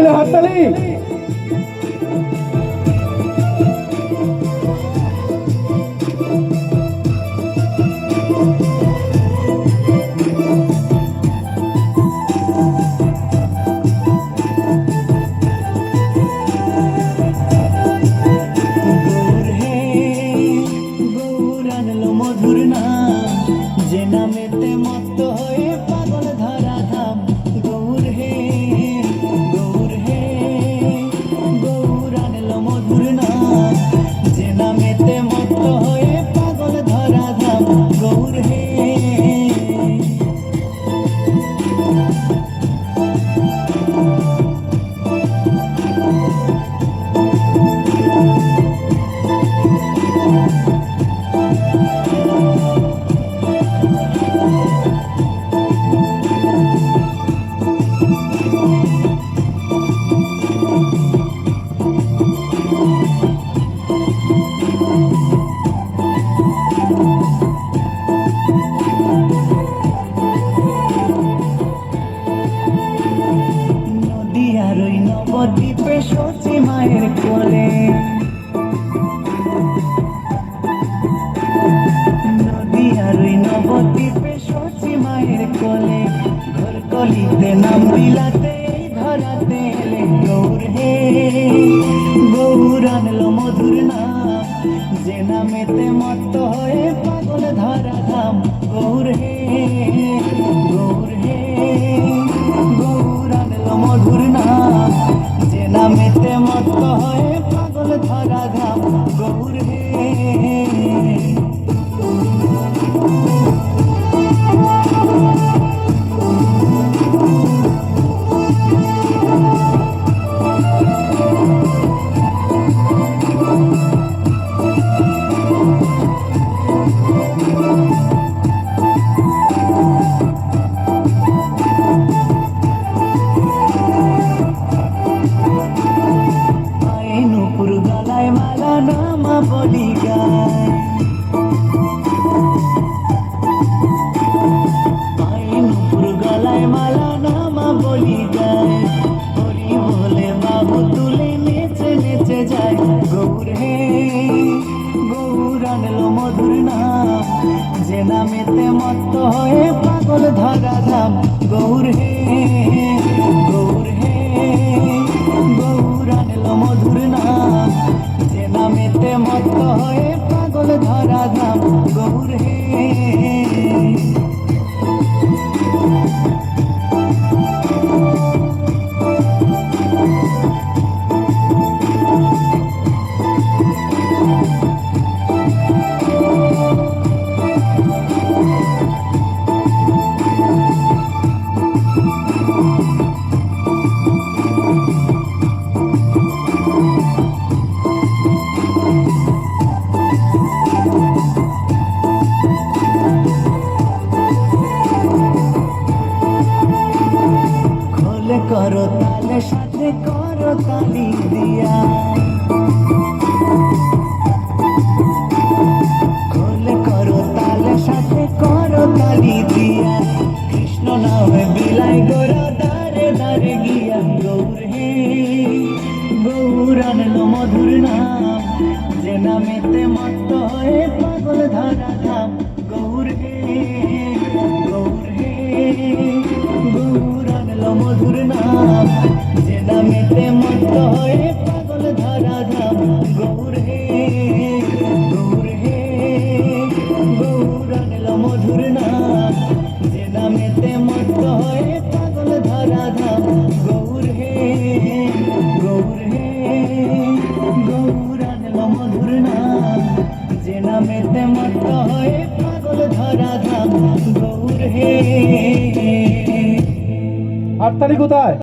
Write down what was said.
মিলে হাততালি। মধুর নাম যে নামেতে মত্ত হয়ে পাগল ধরা ধাম। গৌর হে গৌর আনলো মধুর নাম যে নামেতে মত্ত হয়ে পাগল ধরা ধাম। গৌর হে নদীয়ারই নবদ্বীপে সচি মায়ের কোলে, নদীয়ারই নবদ্বীপে সচি মায়ের কোলে, ঘর কলিতে নাম বিলাতে এই ধরাতে এলে। গৌর হে গৌর আনলো মধুর নাম যে নামেতে মত্ত হয়ে পাগল ধরা ধাম। গৌর হে গৌর আনলো মধুর নাম যে নামেতে মত্ত হয়ে পাগল ধরা ধাম। গৌর হে মালা নামা বলি গায়, নুপুর গলায় মালা নামা বলি গায়, হরি বলে বাবু তুলে নেচে নেচে যায়। গৌর হে গৌর আনলো মধুর নাম যে নামেতে মত্ত হয়ে পাগল ধরা ধাম। গৌর হে গৌর আনলো মধুর নাম যে নামেতে মত্ত হয়ে পাগল ধরা ধাম। গৌর হে করো তালে সাথে করো তালি দিয়া, খোলে করো তালে সাথে করো তালি দিয়া, কৃষ্ণ নামে বিলাই গোরা দারে দারে গিয়া। গৌর হে গৌর আনলো মধুর নাম যে নামেতে মত্ত হয়ে পাগল ধরা ধাম। গৌর হে গৌর আনলো মধুর নাম যে নামেতে মত্ত হয়ে পাগল ধরা ধাম। গৌর হে গৌর আনলো মধুর নাম যে নামেতে মত্ত হয়ে পাগল ধরা ধাম। গৌর হে গৌর আনলো মধুর নাম যে নামেতে মত্ত হয়ে পাগল ধরা ধাম। গৌর হে হাততালি কোথায়?